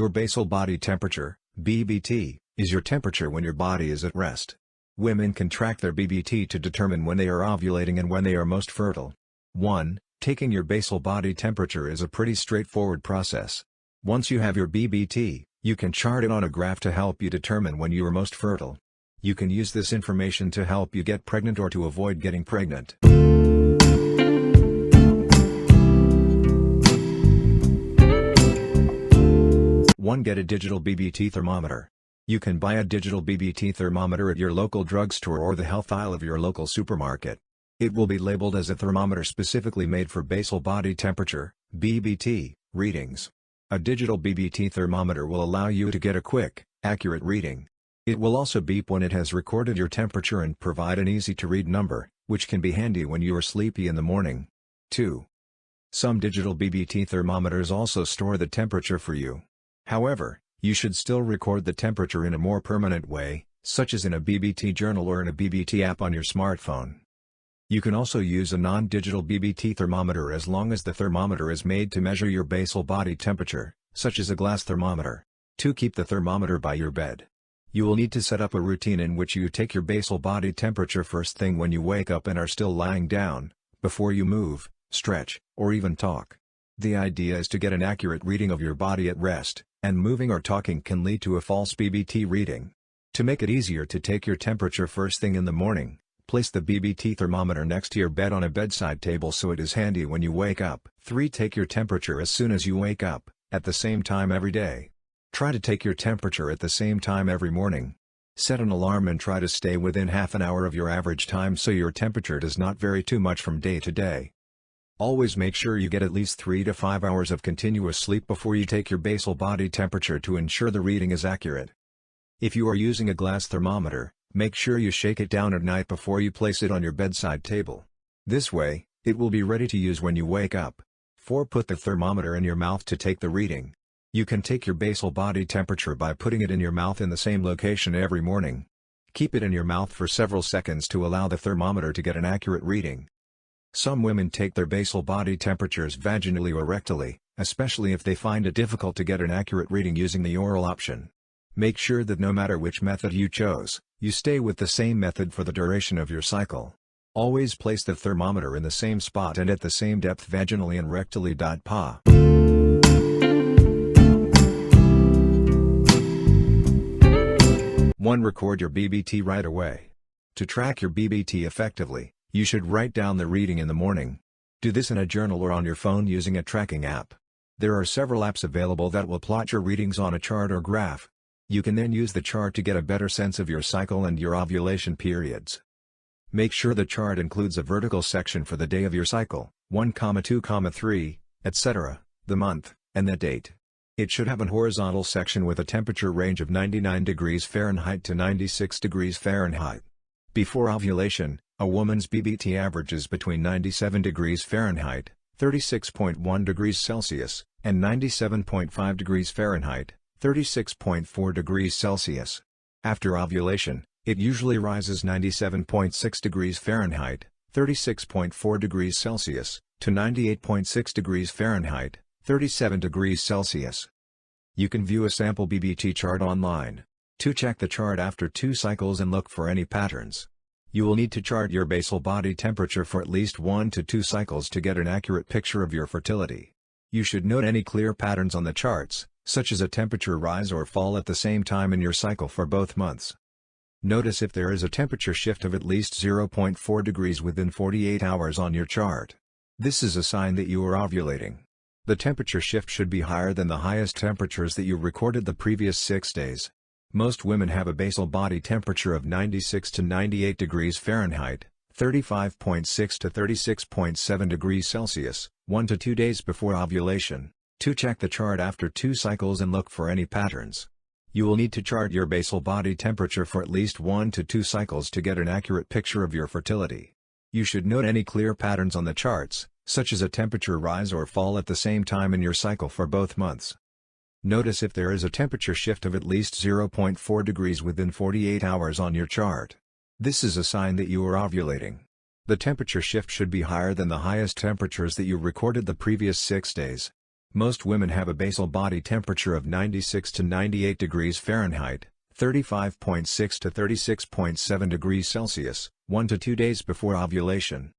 Your basal body temperature, BBT, is your temperature when your body is at rest. Women can track their BBT to determine when they are ovulating and when they are most fertile. 1. Taking your basal body temperature is a pretty straightforward process. Once you have your BBT, you can chart it on a graph to help you determine when you are most fertile. You can use this information to help you get pregnant or to avoid getting pregnant. 1. Get a digital BBT thermometer. You can buy a digital BBT thermometer at your local drugstore or the health aisle of your local supermarket. It will be labeled as a thermometer specifically made for basal body temperature, Bbt, readings. A digital Bbt thermometer will allow you to get a quick, accurate reading. It will also beep when it has recorded your temperature and provide an easy-to-read number, which can be handy when you are sleepy in the morning. 2. Some digital Bbt thermometers also store the temperature for you. However, you should still record the temperature in a more permanent way, such as in a Bbt journal or in a Bbt app on your smartphone. You can also use a non-digital Bbt thermometer as long as the thermometer is made to measure your basal body temperature, such as a glass thermometer. 2. Keep the thermometer by your bed. You will need to set up a routine in which you take your basal body temperature first thing when you wake up and are still lying down, before you move, stretch, or even talk. The idea is to get an accurate reading of your body at rest, and moving or talking can lead to a false Bbt reading. To make it easier to take your temperature first thing in the morning, place the Bbt thermometer next to your bed on a bedside table so it is handy when you wake up. 3. Take your temperature as soon as you wake up, at the same time every day. Try to take your temperature at the same time every morning. Set an alarm and try to stay within half an hour of your average time so your temperature does not vary too much from day to day. Always make sure you get at least 3 to 5 hours of continuous sleep before you take your basal body temperature to ensure the reading is accurate. If you are using a glass thermometer, make sure you shake it down at night before you place it on your bedside table. This way, it will be ready to use when you wake up. 4. Put the thermometer in your mouth to take the reading. You can take your basal body temperature by putting it in your mouth in the same location every morning. Keep it in your mouth for several seconds to allow the thermometer to get an accurate reading. Some women take their basal body temperatures vaginally or rectally, especially if they find it difficult to get an accurate reading using the oral option. Make sure that no matter which method you chose, you stay with the same method for the duration of your cycle. Always place the thermometer in the same spot and at the same depth vaginally and rectally. Pa. 1. Record your Bbt right away. To track your Bbt effectively, you should write down the reading in the morning. Do this in a journal or on your phone using a tracking app. There are several apps available that will plot your readings on a chart or graph. You can then use the chart to get a better sense of your cycle and your ovulation periods. Make sure the chart includes a vertical section for the day of your cycle, 1, 2, 3, etc., the month, and the date. It should have a horizontal section with a temperature range of 99 degrees Fahrenheit to 96 degrees Fahrenheit. Before ovulation, a woman's Bbt averages between 97 degrees Fahrenheit, 36.1 degrees Celsius, and 97.5 degrees Fahrenheit, 36.4 degrees Celsius. After ovulation, it usually rises 97.6 degrees Fahrenheit, 36.4 degrees Celsius, to 98.6 degrees Fahrenheit, 37 degrees Celsius. You can view a sample Bbt chart online. 2. Check the chart after 2 cycles and look for any patterns. You will need to chart your basal body temperature for at least 1 to 2 cycles to get an accurate picture of your fertility. You should note any clear patterns on the charts, such as a temperature rise or fall at the same time in your cycle for both months. Notice if there is a temperature shift of at least 0.4 degrees within 48 hours on your chart. This is a sign that you are ovulating. The temperature shift should be higher than the highest temperatures that you recorded the previous 6 days. Most women have a basal body temperature of 96 to 98 degrees Fahrenheit, 35.6 to 36.7 degrees Celsius, 1 to 2 days before ovulation. 2. Check the chart after 2 cycles and look for any patterns. You will need to chart your basal body temperature for at least 1 to 2 cycles to get an accurate picture of your fertility. You should note any clear patterns on the charts, such as a temperature rise or fall at the same time in your cycle for both months. Notice if there is a temperature shift of at least 0.4 degrees within 48 hours on your chart. This is a sign that you are ovulating. The temperature shift should be higher than the highest temperatures that you recorded the previous 6 days. Most women have a basal body temperature of 96 to 98 degrees Fahrenheit, 35.6 to 36.7 degrees Celsius, 1 to 2 days before ovulation.